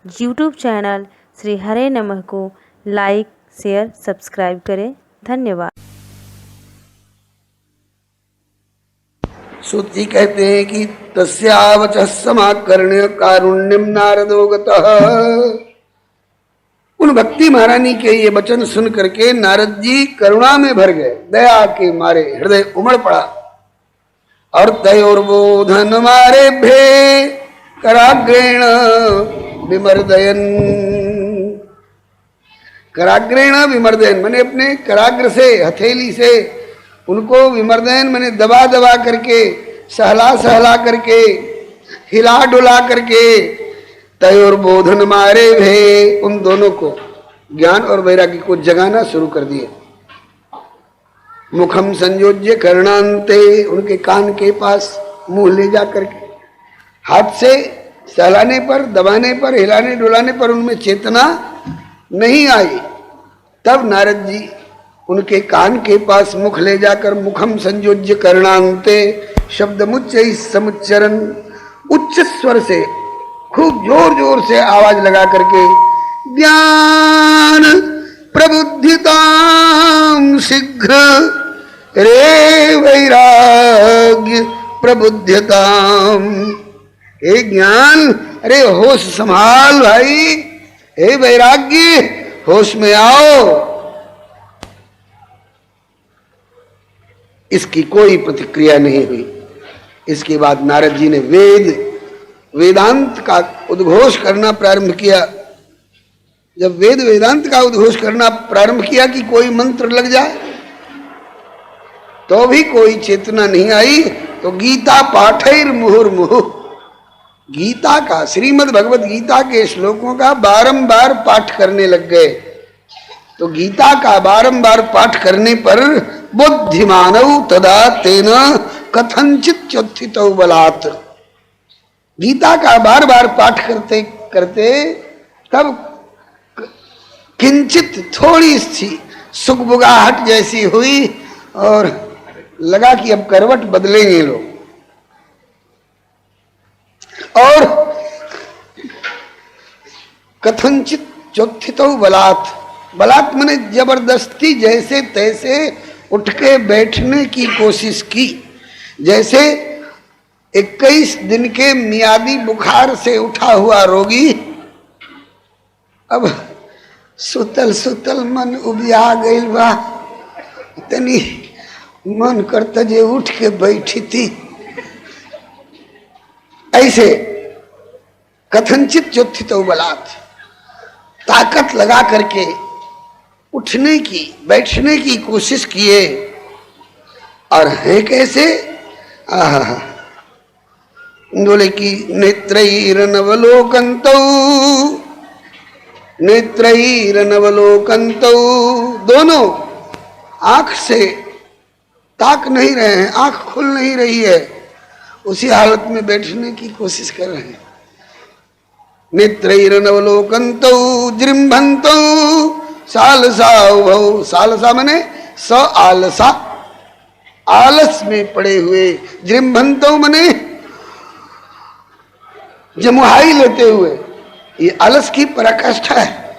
YouTube channel Shri हरे नमः को like, share, subscribe करें। धन्यवाद। सूत जी कहते हैं कि तस्यावचः समाकर्ण्य कारुण्यम नारदो गतः। उन भक्ति महारानी के ये वचन सुन करके नारद जी करुणा में भर गए, दया के मारे हृदय उमड़ पड़ा। और तयोर्बोधन मारे भे कराग्रेण विमर्दयन। कराग्रेण विमर्दयन मैंने अपने कराग्र से, हथेली से उनको विमर्दयन मैंने दबा दबा करके, सहला सहला करके, हिला डुला करके, तयोर्बोधन मारे भे उन दोनों को ज्ञान और वैराग्य को जगाना शुरू कर दिए। मुखम संयोज्य कर्णांते उनके कान के पास मुंह ले जा करके, हाथ से सहलाने पर, दबाने पर, हिलाने डुलाने पर उनमें चेतना नहीं आई। तब नारद जी उनके कान के पास मुख ले जाकर मुखम संयोज्य कर्णांते शब्द मुच्च समुच्चरण, उच्च स्वर से खूब जोर जोर से आवाज लगा करके ज्ञान प्रबुद्धितां शीघ्र रे वैराग्य प्रबुद्ध्यताम। हे ज्ञान, अरे होश संभाल भाई, हे वैराग्य होश में आओ। इसकी कोई प्रतिक्रिया नहीं हुई। इसके बाद नारद जी ने वेदांत का उद्घोष करना प्रारंभ किया। जब वेदांत का उद्घोष करना प्रारंभ किया कि कोई मंत्र लग जाए तो भी कोई चेतना नहीं आई, तो गीता पाठैर मुहुर्मुहु, गीता का, श्रीमद् भगवत गीता के श्लोकों का बारंबार पाठ करने लग गए। तो गीता का बारंबार पाठ करने पर बुद्धिमानव तदा तेन कथंचित चोत्थितौ बलात्, गीता का बार बार पाठ करते करते तब किंचित थोड़ी सी सुखबुगाहट जैसी हुई और लगा कि अब करवट बदलेंगे लोग। और कथंचित चोत्थितौ बलात्, बलात् माने जबरदस्ती जैसे तैसे उठ के बैठने की कोशिश की। जैसे 21 दिन के मियादी बुखार से उठा हुआ रोगी अब सुतल सुतल मन उबिया गई बा, इतनी मन करता जे उठ के बैठी थी। ऐसे कथंचित चोत्थितौ बलात्, ताकत लगा करके उठने की, बैठने की कोशिश किए। और है कैसे? बोले कि नेत्रैरनवलोकन्तौ, नेत्रैरनवलोकन्तौ, दोनों आंख से ताक नहीं रहे हैं, आंख खुल नहीं रही है, उसी हालत में बैठने की कोशिश कर रहे हैं। नेत्रैरनवलोकन्तौ जृंभन्तौ सालसा उभौ, सालसा मने स आलसा, आलस में पड़े हुए, जृंभन्तौ मने जमुहाई लेते हुए, ये आलस की पराकाष्ठा है।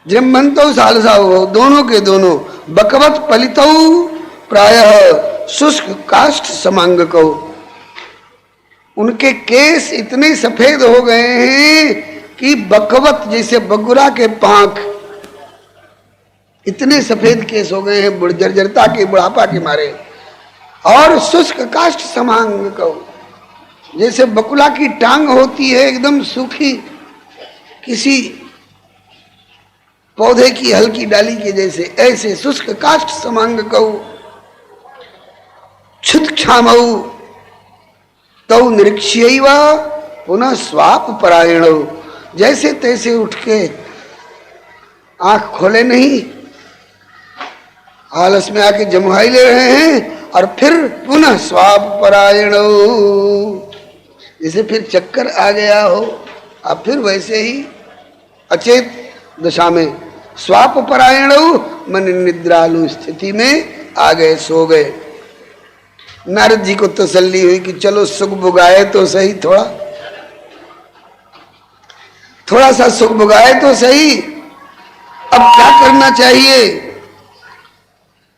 जृंभन्तौ सालसा उभौ, दोनों के दोनों बकवत पलितौ प्रायः शुष्क काष्ठ समांगकौ, उनके केस इतने सफेद हो गए हैं कि बकवत जैसे बगुरा के पांख, इतने सफेद केस हो गए हैं जर्जरता के, बुढ़ापा के मारे। और शुष्क काष्ठ समांग को, जैसे बकुला की टांग होती है एकदम सूखी, किसी पौधे की हल्की डाली के जैसे, ऐसे शुष्क काष्ठ समांग को क्षुत क्षामौ तौ निरीक्ष्यैव पुनः स्वाप परायण, जैसे तैसे उठ के आंख खोले नहीं, आलस में आके जमुहाई ले रहे हैं और फिर पुनः स्वाप परायण, जैसे फिर चक्कर आ गया हो, अब फिर वैसे ही अचेत दशा में स्वाप परायण मन निद्रालु स्थिति में आ गए, सो गए। नारद जी को तसल्ली हुई कि चलो सुख बुगाए तो सही थोड़ा। थोड़ा सा सुख भुगाए तो सही। अब क्या करना चाहिए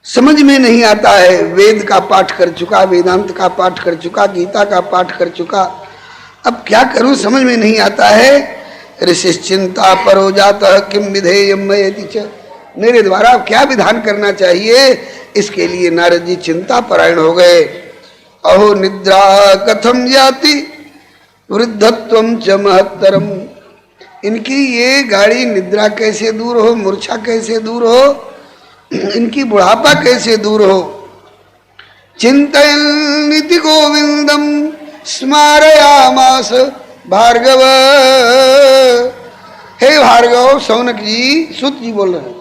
समझ में नहीं आता है। वेद का पाठ कर चुका, वेदांत का पाठ कर चुका, गीता का पाठ कर चुका, अब क्या करूं समझ में नहीं आता है। ऋषिश्चिंता परो जातः किम विधेयं मयेति च, मेरे द्वारा अब क्या विधान करना चाहिए, इसके लिए नारद जी चिंता परायण हो गए। अहो निद्रा कथम जाति वृद्धत्वं च महत्तरम, इनकी ये गाड़ी निद्रा कैसे दूर हो, मूर्छा कैसे दूर हो, इनकी बुढ़ापा कैसे दूर हो। चिंतयन्निति गोविंदम स्मारयामास भार्गव। हे भार्गव, शौनक जी सुत जी बोल रहे हैं,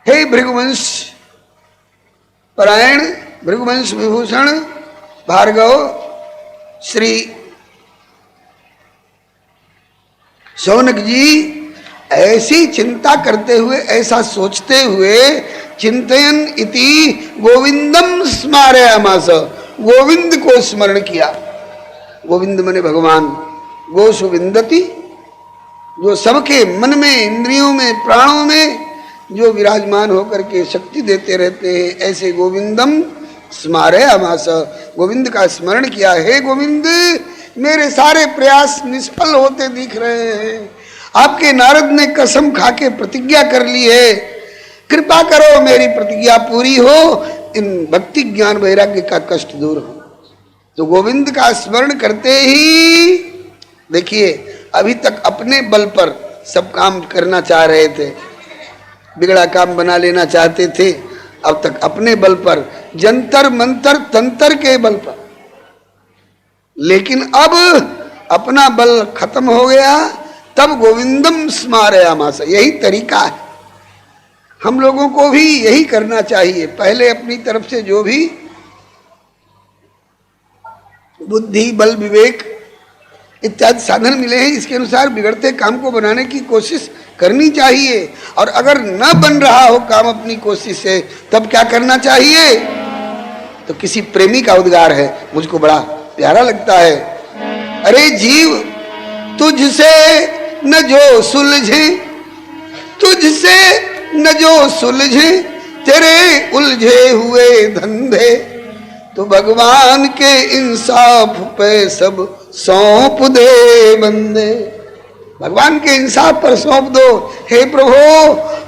हे भृगुवंश परायण, भृगुवंश विभूषण भार्गव, श्री शौनक जी ऐसी चिंता करते हुए, ऐसा सोचते हुए, चिंतयन इति गोविंदम स्मारयामास, गोविंद को स्मरण किया। गोविंद मने भगवान, गोसु विंदति, जो सबके मन में, इंद्रियों में, प्राणों में जो विराजमान होकर के शक्ति देते रहते हैं, ऐसे गोविंदम स्मारयामास, गोविंद का स्मरण किया। हे गोविंद, मेरे सारे प्रयास निष्फल होते दिख रहे हैं, आपके नारद ने कसम खाके प्रतिज्ञा कर ली है, कृपा करो मेरी प्रतिज्ञा पूरी हो, इन भक्ति ज्ञान वैराग्य का कष्ट दूर हो। तो गोविंद का स्मरण करते ही देखिए, अभी तक अपने बल पर सब काम करना चाह रहे थे, बिगड़ा काम बना लेना चाहते थे, अब तक अपने बल पर, जंतर मंतर तंत्र के बल पर, लेकिन अब अपना बल खत्म हो गया, तब गोविंदम स्मारयामास। यही तरीका है, हम लोगों को भी यही करना चाहिए। पहले अपनी तरफ से जो भी बुद्धि, बल, विवेक इत्यादि साधन मिले हैं, इसके अनुसार बिगड़ते काम को बनाने की कोशिश करनी चाहिए। और अगर न बन रहा हो काम अपनी कोशिश से, तब क्या करना चाहिए। तो किसी प्रेमी का उद्गार है, मुझको बड़ा प्यारा लगता है। अरे जीव तुझसे न जो सुलझे, तुझसे न जो सुलझे तेरे उलझे हुए धंधे, तो भगवान के इंसाफ पे सब सौंप दे बंदे। भगवान के इंसाफ पर सौंप दो। हे प्रभु,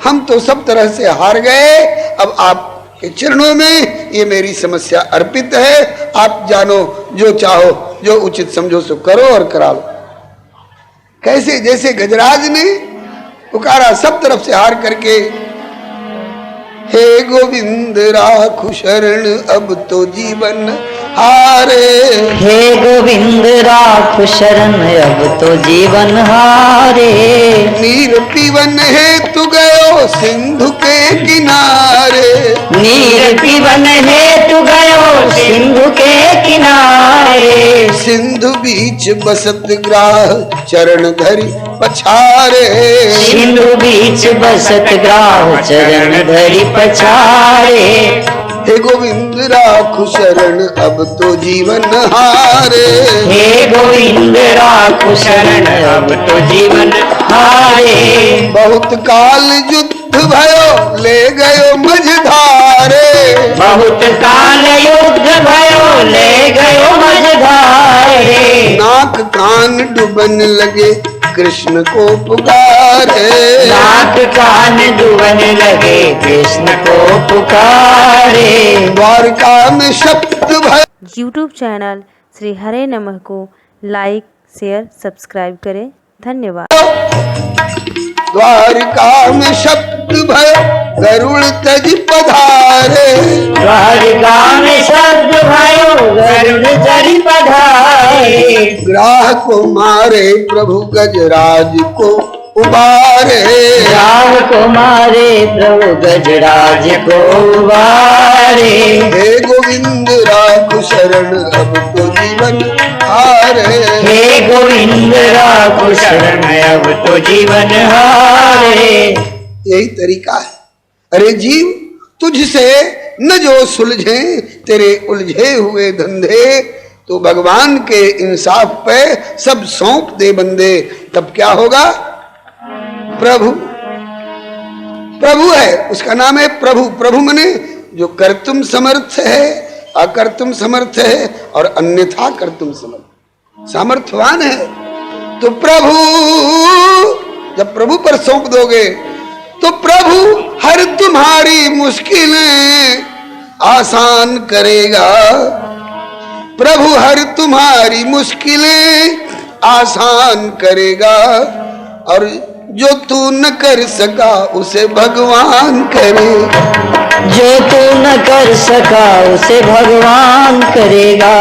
हम तो सब तरह से हार गए, अब आपके चरणों में ये मेरी समस्या अर्पित है, आप जानो, जो चाहो, जो उचित समझो सो करो और करा लो। कैसे, जैसे गजराज ने पुकारा सब तरफ से हार करके, हे गोविंद राखु शरण अब तो जीवन हारे। हे गोविंद राखु शरण अब तो जीवन हारे। नीर पीवन हेतु गयो सिंधु के किनारे, नीर पीवन हेतु गयो सिंधु के किनारे। सिंधु बीच बसत ग्राह चरण धरि पछारे, सिंधु बीच बसत ग्राह चरण धरि पछारे। हे गोविंद राखु शरण अब तो जीवन हारे। हे गोविंद राखु शरण अब तो जीवन हारे। बहुत काल युद्ध भयो ले गयो मझधारे, बहुत काल युद्ध भयो ले गयो मझधारे। नाक कान डुबन लगे कृष्ण को पुकारे, नाक कान डुबन लगे कृष्ण को पुकारे। द्वारका में शब्द भय। यूट्यूब चैनल श्री हरे नमः को लाइक, शेयर, सब्सक्राइब करें। धन्यवाद। द्वारका में शब्द भय गरुड़ तज पधारे, द्वारका में शब्द भयो गरुड़ तज पधारे। ग्राह को मारे प्रभु गजराज को उबारे, राम को मारे प्रभु गजराज को उबारे। हे गोविंद राखु शरण अब तो जीवन हारे। हे गोविंद राखु शरण अब तो जीवन हारे। यही तरीका है। अरे जीव, तुझसे न जो सुलझे तेरे उलझे हुए धंधे, तो भगवान के इंसाफ पे सब सौंप दे बंदे, तब क्या होगा? प्रभु प्रभु है, उसका नाम है प्रभु। प्रभु मने जो कर्तुम समर्थ है, अकर्तुम समर्थ है और अन्यथा कर्तुम समर्थ, सामर्थ्यवान है। तो प्रभु, जब प्रभु पर सौंप दोगे तो प्रभु हर तुम्हारी मुश्किलें आसान करेगा। प्रभु हर तुम्हारी मुश्किलें आसान करेगा, और जो तू न कर सका उसे भगवान करे। जो तू न कर सका उसे भगवान करेगा।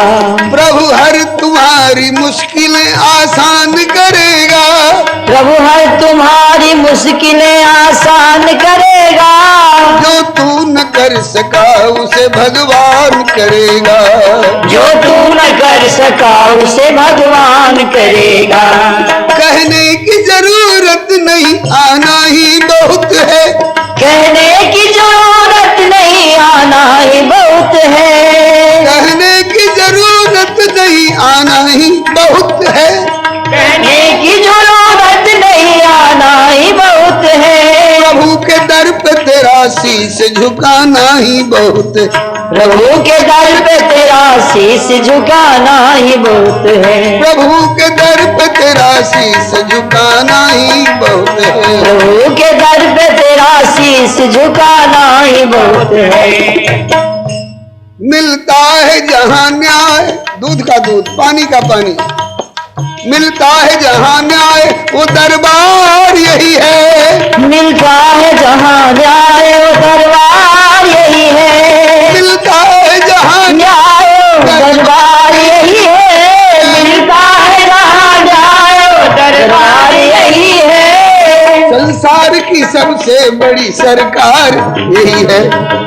प्रभु हर तुम्हारी मुश्किलें आसान करेगा। प्रभु हर तुम्हारी मुश्किलें आसान करेगा। जो तू न कर सका उसे भगवान करेगा। जो तू न कर सका उसे भगवान करेगा। कहने की जरूरत नहीं, आना ही बहुत है। कहने की जरूरत नहीं, आना ही बहुत है। कहने की जरूरत नहीं, आना ही बहुत है। कहने की जरूरत नहीं, आना ही बहुत है। प्रभु के दर पे तेरा शीश झुकाना ही बहुत है। प्रभु के दर पे तेरा शीश झुकाना ही बहुत है। प्रभु के दर पे तेरा शीश झुकाना ही बहुत है। प्रभु के दर पे तेरा शीश झुकाना ही बहुत है। मिलता है जहाँ न्याय, दूध का दूध, पानी का पानी, मिलता है जहाँ न्याय वो दरबार यही है। मिलता है जहाँ न्याय वो दरबार यही है। मिलता है जहाँ न्याय वो दरबार यही है। मिलता है जहाँ न्याय वो दरबार यही है। संसार की सबसे बड़ी सरकार यही है।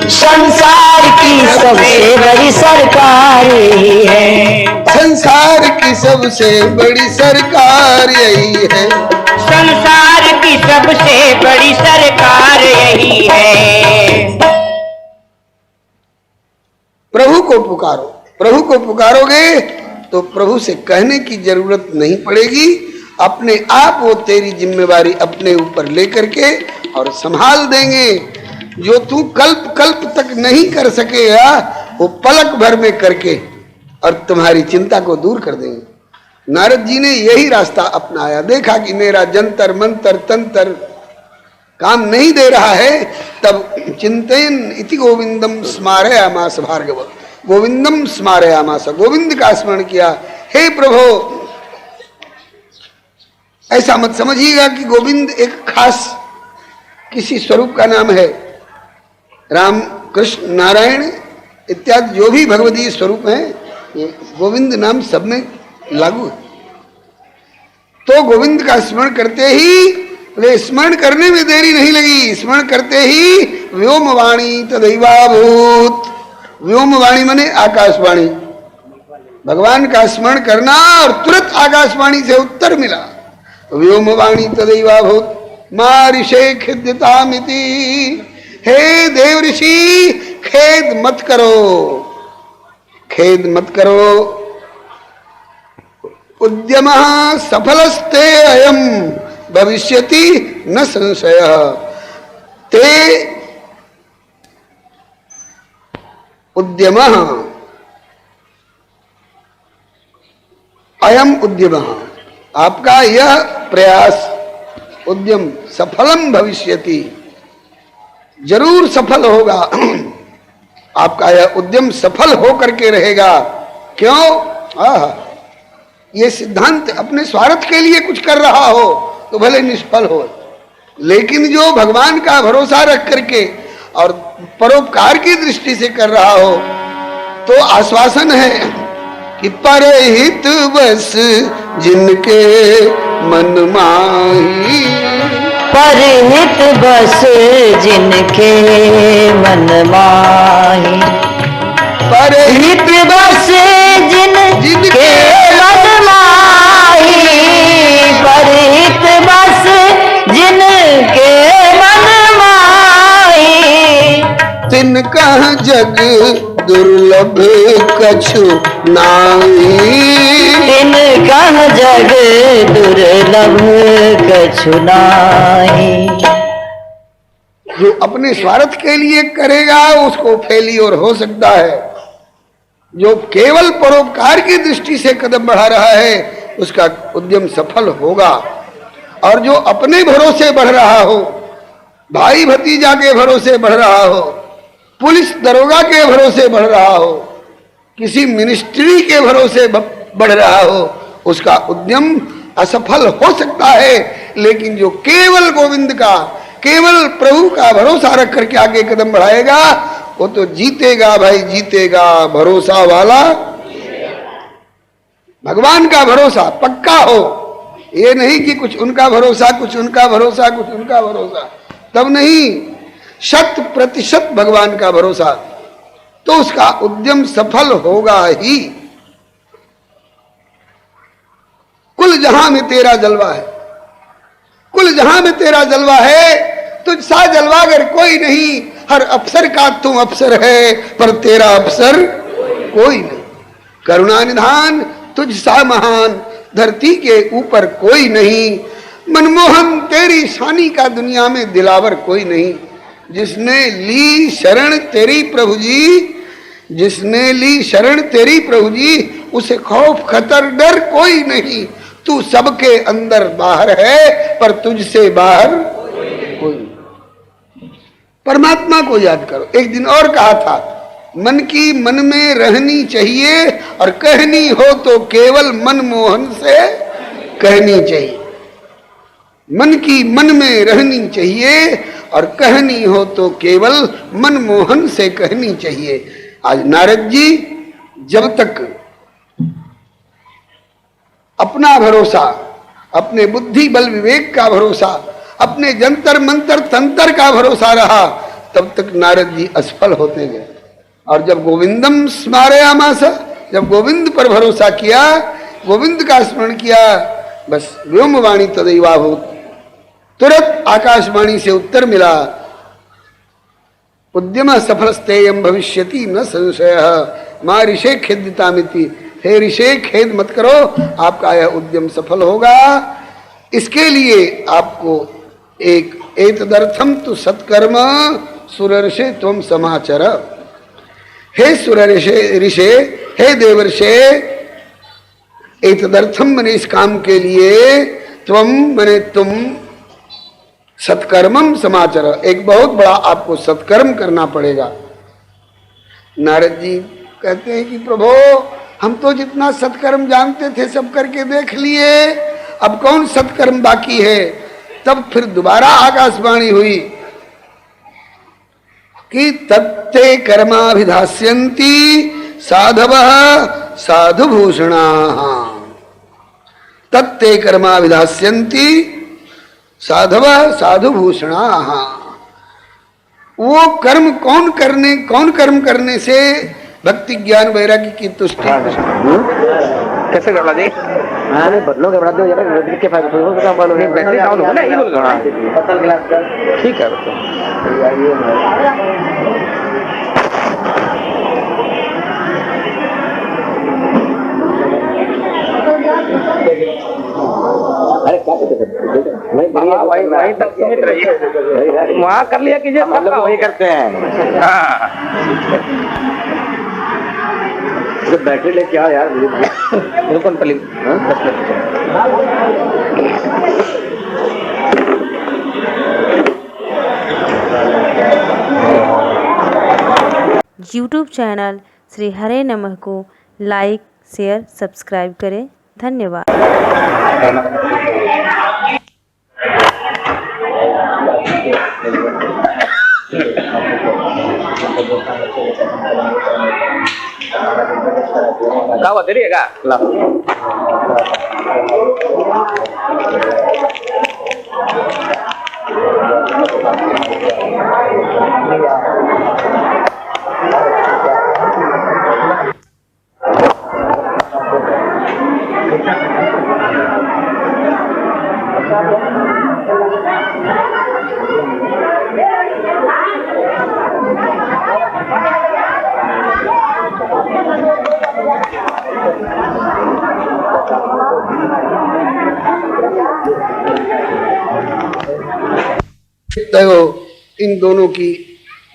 संसार की सबसे बड़ी सरकार यही है। संसार की सबसे बड़ी सरकार यही है। संसार की सबसे बड़ी सरकार यही है। प्रभु को पुकारो, प्रभु को पुकारोगे तो प्रभु से कहने की जरूरत नहीं पड़ेगी। अपने आप वो तेरी जिम्मेवारी अपने ऊपर लेकर के और संभाल देंगे। जो तू कल्प कल्प तक नहीं कर सकेगा वो पलक भर में करके और तुम्हारी चिंता को दूर कर देंगे। नारद जी ने यही रास्ता अपनाया। देखा कि मेरा जंतर मंतर तंत्र काम नहीं दे रहा है, तब चिंतन इति गोविंदम स्मारयामास भार्गव, गोविंदम स्मारयामास, गोविंद का स्मरण किया। हे प्रभु, ऐसा मत समझिएगा कि गोविंद एक खास किसी स्वरूप का नाम है। राम कृष्ण नारायण इत्यादि जो भी भगवदीय स्वरूप हैं, ये गोविंद नाम सब में लागू है। तो गोविंद का स्मरण करते ही, वे स्मरण करने में देरी नहीं लगी, स्मरण करते ही व्योमवाणी तदैवाभूत। व्योमवाणी माने आकाशवाणी, भगवान का स्मरण करना और तुरंत आकाशवाणी से उत्तर मिला। व्योमवाणी तदैवाभूत मारिषे खिद्यतामिति। हे देव ऋषि, खेद मत करो, खेद मत करो। उद्यम सफलस्ते अयम भविष्यति न संशय। ते उद्यम अयम उद्यम, आपका यह प्रयास उद्यम सफलम भविष्यति, जरूर सफल होगा। आपका यह उद्यम सफल होकर के रहेगा। क्यों? ये सिद्धांत अपने स्वार्थ के लिए कुछ कर रहा हो तो भले निष्फल हो, लेकिन जो भगवान का भरोसा रख करके और परोपकार की दृष्टि से कर रहा हो तो आश्वासन है कि परहित बस जिनके मन माही। परहित बस जिनके मन माही। परहित बस जिनके मन माही। परहित बस जिनके मन माही। तिनका जग दुर्लभ कछु नाई। तिन कह जग दुर्लभ कछु नाई। जो अपने स्वार्थ के लिए करेगा उसको फेलियर हो सकता है, जो केवल परोपकार की दृष्टि से कदम बढ़ा रहा है उसका उद्यम सफल होगा। और जो अपने भरोसे बढ़ रहा हो, भाई भतीजा के भरोसे बढ़ रहा हो, पुलिस दरोगा के भरोसे बढ़ रहा हो, किसी मिनिस्ट्री के भरोसे बढ़ रहा हो, उसका उद्यम असफल हो सकता है। लेकिन जो केवल गोविंद का, केवल प्रभु का भरोसा रख करके आगे कदम बढ़ाएगा वो तो जीतेगा भाई, जीतेगा। भरोसा वाला भगवान का भरोसा पक्का हो, ये नहीं कि कुछ उनका भरोसा, कुछ उनका भरोसा, कुछ उनका भरोसा, तब नहीं। 100% भगवान का भरोसा, तो उसका उद्यम सफल होगा ही। कुल जहां में तेरा जलवा है, कुल जहां में तेरा जलवा है, तुझसा जलवा अगर कोई नहीं। हर अफसर का तू अफसर है, पर तेरा अफसर कोई नहीं। करुणा निधान तुझसा महान, धरती के ऊपर कोई नहीं। मनमोहन तेरी शानी का दुनिया में दिलावर कोई नहीं। जिसने ली शरण तेरी प्रभु जी, जिसने ली शरण तेरी प्रभु जी, उसे खौफ खतर डर कोई नहीं। तू सबके अंदर बाहर है, पर तुझसे बाहर कोई नहीं। परमात्मा को याद करो। एक दिन और कहा था, मन की मन में रहनी चाहिए और कहनी हो तो केवल मनमोहन से कहनी चाहिए। मन की मन में रहनी चाहिए और कहनी हो तो केवल मनमोहन से कहनी चाहिए। आज नारद जी जब तक अपना भरोसा, अपने बुद्धि बल विवेक का भरोसा, अपने जंतर मंतर तंत्र का भरोसा रहा, तब तक नारद जी असफल होते गए। और जब गोविंदम स्मारयामास, जब गोविंद पर भरोसा किया, गोविंद का स्मरण किया, बस व्योमवाणी तदैवाभूत, तुरंत आकाशवाणी से उत्तर मिला, उद्यम सफलस्तेयम भविष्यति न संशय मां ऋषे खेदितामिति। हे ऋषे खेद मत करो, आपका यह उद्यम सफल होगा। इसके लिए आपको एक एतदर्थम तु सत्कर्म सुरर्षे त्वम समाचर। हे सुरर्षे, हे देवर्षे, एतदर्थम मने इस काम के लिए, त्वम मने तुम, सत्कर्मम समाचर, एक बहुत बड़ा आपको सत्कर्म करना पड़ेगा। नारद जी कहते हैं कि प्रभु हम तो जितना सत्कर्म जानते थे सब करके देख लिए, अब कौन सत्कर्म बाकी है। तब फिर दोबारा आकाशवाणी हुई कि तत्ते कर्माभिधास्यन्ति साधवः साधुभूषणाः। तत्ते कर्माभिधास्यन्ति साधवः साधुभूषणाः। वो कर्म कौन कर्म करने से भक्ति ज्ञान वैराग्य की तुष्टि। कैसे करवा दे? अरे बदलो के बड़ा दो जरा बैटरी के फायदे तो काम वालों ने बैटरी डाउन हो ना, ये बोल रहा है। पतल गिलास का ठीक है अरे क्या कहते हैं वही तक सीमित रहिए, वहाँ कर लिया कीजिए, मतलब वही करते हैं। तो बैटरी ले क्या यार, बिल्कुल प्लीज। YouTube चैनल श्री हरे नमः को लाइक, शेयर, सब्सक्राइब करें। धन्यवाद। Kau tadi ya kak? Lah. तो इन दोनों की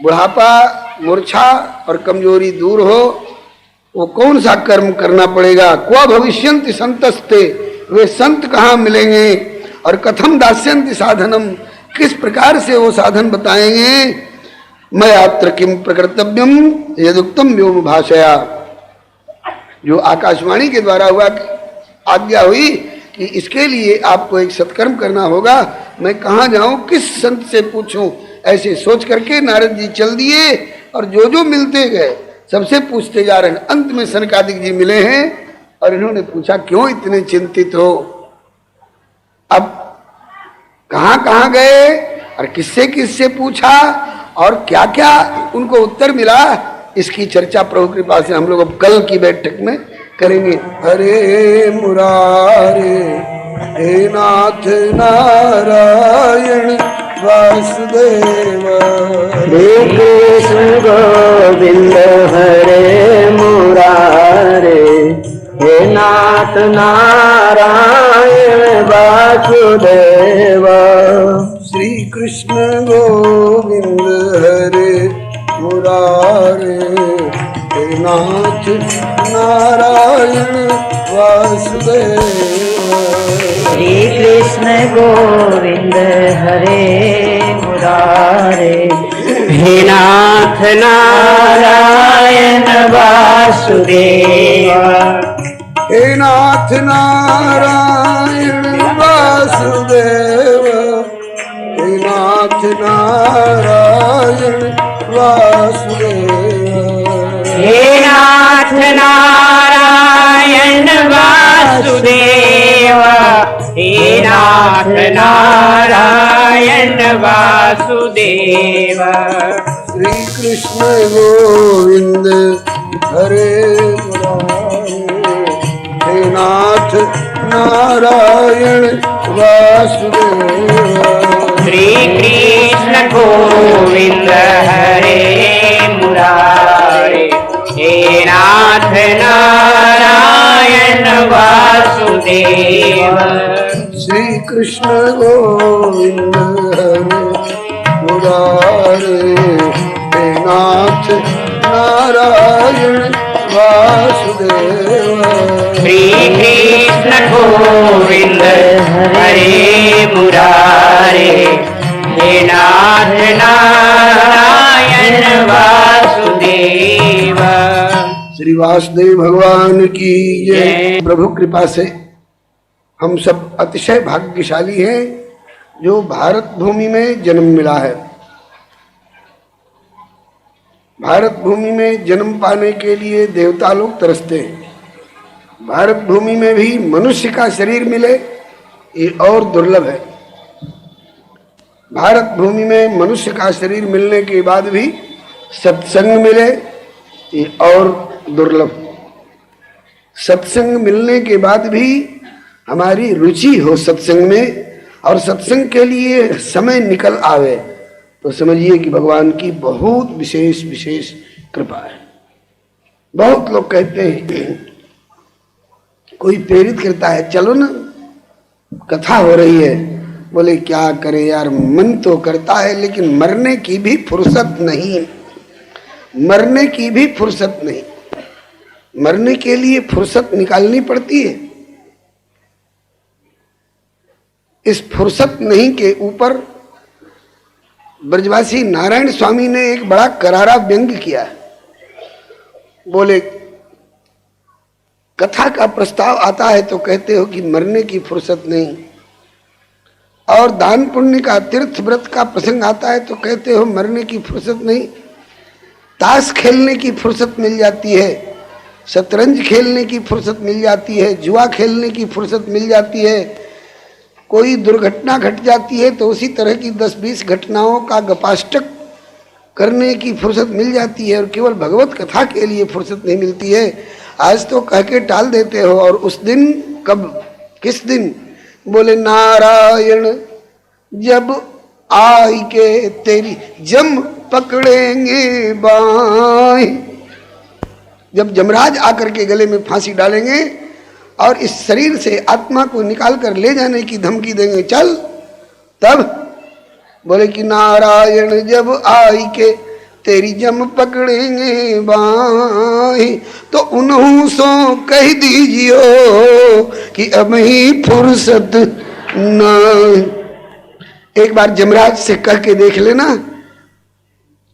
बुढ़ापा, मूर्छा और कमजोरी दूर हो, वो कौन सा कर्म करना पड़ेगा। क्वा भविष्यन्ति संतस्ते, वे संत कहाँ मिलेंगे, और कथम दास्यन्ति साधनम, किस प्रकार से वो साधन बताएंगे। मैं अत्र किम प्रकर्तव्यम यदुक्तम व्योम भाषया, जो आकाशवाणी के द्वारा हुआ आज्ञा हुई कि इसके लिए आपको एक सत्कर्म करना होगा, मैं कहाँ जाऊं, किस संत से पूछूं, ऐसे सोच करके नारद जी चल दिए और जो जो मिलते गए सबसे पूछते जा रहे हैं। अंत में सनकादिक जी मिले हैं और इन्होंने पूछा क्यों इतने चिंतित हो। अब कहाँ कहाँ गए और किससे किससे पूछा और क्या क्या उनको उत्तर मिला, इसकी चर्चा प्रभु कृपा से हम लोग अब कल की बैठक में करेंगे। हरे मुरारे हे नाथ नारायण वासुदेव, श्री कृष्ण गोविंद हरे मुरारे, हे नाथ नारायण वासुदेव। श्री कृष्ण गोविंद हरे मुरारे, हे नाथ नारायण वासुदेव। श्री कृष्ण गोविंद हरे मुरारे, हे नाथ नारायण वासुदेव। हे नाथ नारायण वासुदेव, हे नाथ नारायण वासुदेव। हे नाथ नारायण वासुदेव, हे नाथ नारायण वासुदेव। श्री कृष्ण गोविंद हरे मुरारे, हे नाथ नारायण वासुदेव। श्री कृष्ण गोविंद हरे मुरारे, हे नाथ नारायण वासुदेव। श्री कृष्ण गोविंद हरे मुरारे, हे नाथ नारायण वासुदेव। श्री कृष्ण गोविंद हरे मुरारे, हे नाथ नारायण वासुदेव। श्री वासुदेव भगवान की जय। प्रभु कृपा से हम सब अतिशय भाग्यशाली हैं जो भारत भूमि में जन्म मिला है। भारत भूमि में जन्म पाने के लिए देवता लोग तरसते हैं। भारत भूमि में भी मनुष्य का शरीर मिले ये और दुर्लभ है। भारत भूमि में मनुष्य का शरीर मिलने के बाद भी सत्संग मिले ये और दुर्लभ। सत्संग मिलने के बाद भी हमारी रुचि हो सत्संग में और सत्संग के लिए समय निकल आवे तो समझिए कि भगवान की बहुत विशेष विशेष कृपा है। बहुत लोग कहते हैं, कोई प्रेरित करता है चलो ना कथा हो रही है, बोले क्या करे यार, मन तो करता है लेकिन मरने की भी फुर्सत नहीं, मरने की भी फुर्सत नहीं। मरने के लिए फुर्सत निकालनी पड़ती है। इस फुर्सत नहीं के ऊपर ब्रजवासी नारायण स्वामी ने एक बड़ा करारा व्यंग किया। बोले कथा का प्रस्ताव आता है तो कहते हो कि मरने की फुर्सत नहीं, और दान पुण्य का तीर्थ व्रत का प्रसंग आता है तो कहते हो मरने की फुर्सत नहीं। ताश खेलने की फुर्सत मिल जाती है, शतरंज खेलने की फुर्सत मिल जाती है, जुआ खेलने की फुर्सत मिल जाती है। कोई दुर्घटना घट जाती है तो उसी तरह की 10-20 घटनाओं का गपाष्टक करने की फुर्सत मिल जाती है, और केवल भगवत कथा के लिए फुर्सत नहीं मिलती है। आज तो कह के टाल देते हो, और उस दिन कब, किस दिन? बोले नारायण जब आई के तेरी जम पकड़ेंगे बाई, जब जमराज आकर के गले में फांसी डालेंगे और इस शरीर से आत्मा को निकाल कर ले जाने की धमकी देंगे, चल, तब बोले कि नारायण जब आई के तेरी जम पकड़ेंगे बाई, तो उन्हों सो कह दीजियो कि अब ही फुर्सत ना। एक बार जमराज से कह के देख लेना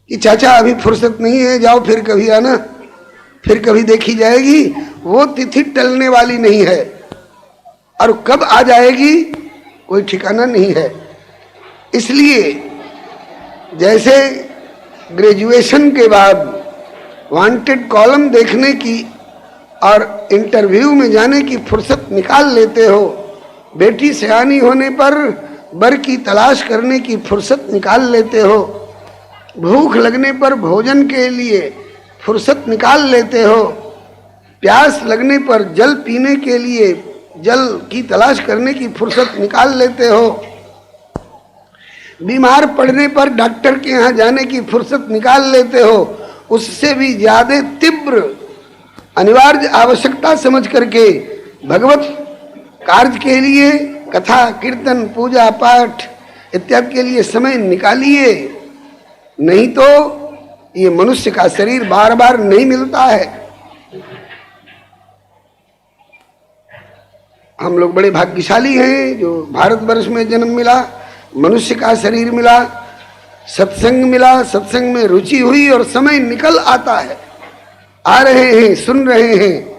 कि चाचा अभी फुर्सत नहीं है, जाओ फिर कभी आना, फिर कभी देखी जाएगी। वो तिथि टलने वाली नहीं है और कब आ जाएगी कोई ठिकाना नहीं है। इसलिए जैसे ग्रेजुएशन के बाद वांटेड कॉलम देखने की और इंटरव्यू में जाने की फुर्सत निकाल लेते हो, बेटी सयानी होने पर बर की तलाश करने की फुर्सत निकाल लेते हो, भूख लगने पर भोजन के लिए फुर्सत निकाल लेते हो, प्यास लगने पर जल पीने के लिए जल की तलाश करने की फुर्सत निकाल लेते हो, बीमार पड़ने पर डॉक्टर के यहाँ जाने की फुर्सत निकाल लेते हो। उससे भी ज्यादा तीव्र अनिवार्य आवश्यकता समझ करके भगवत कार्य के लिए, कथा कीर्तन पूजा पाठ इत्यादि के लिए समय निकालिए, नहीं तो ये मनुष्य का शरीर बार बार नहीं मिलता है। हम लोग बड़े भाग्यशाली हैं जो भारतवर्ष में जन्म मिला, मनुष्य का शरीर मिला, सत्संग मिला, सत्संग में रुचि हुई और समय निकल आता है, आ रहे हैं, सुन रहे हैं।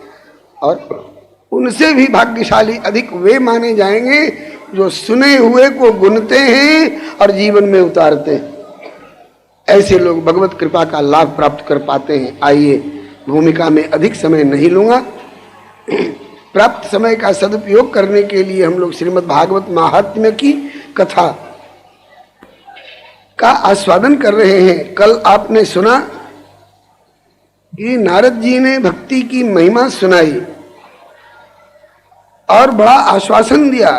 और उनसे भी भाग्यशाली अधिक वे माने जाएंगे जो सुने हुए को गुनते हैं और जीवन में उतारते हैं। ऐसे लोग भगवत कृपा का लाभ प्राप्त कर पाते हैं। आइए, भूमिका में अधिक समय नहीं लूंगा। प्राप्त समय का सदुपयोग करने के लिए हम लोग श्रीमद् भागवत महात्म्य की कथा का आस्वादन कर रहे हैं। कल आपने सुना कि नारद जी ने भक्ति की महिमा सुनाई और बड़ा आश्वासन दिया।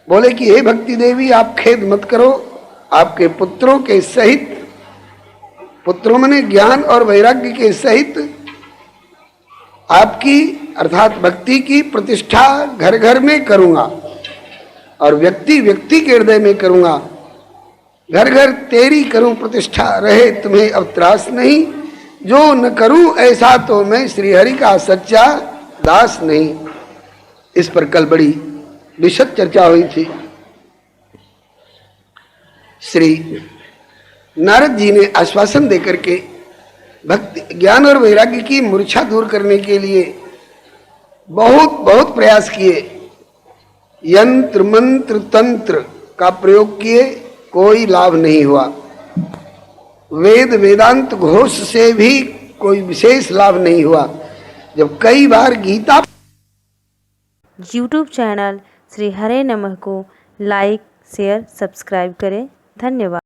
बोले कि हे भक्ति देवी, आप खेद मत करो, आपके पुत्रों के सहित, पुत्रों माने ज्ञान और वैराग्य के सहित आपकी अर्थात भक्ति की प्रतिष्ठा घर घर में करूंगा और व्यक्ति व्यक्ति के हृदय में करूंगा। घर घर तेरी करूं प्रतिष्ठा, रहे तुम्हें अब त्रास नहीं। जो न करूं ऐसा तो मैं श्रीहरि का सच्चा दास नहीं। इस पर कल बड़ी विशद चर्चा हुई थी। श्री नारद जी ने आश्वासन देकर के भक्ति ज्ञान और वैराग्य की मूर्छा दूर करने के लिए बहुत बहुत प्रयास किए, यंत्र मंत्र तंत्र का प्रयोग किए, कोई लाभ नहीं हुआ। वेद वेदांत घोष से भी कोई विशेष लाभ नहीं हुआ। जब कई बार गीता यूट्यूब चैनल श्री हरे नमः को लाइक शेयर सब्सक्राइब करें। धन्यवाद।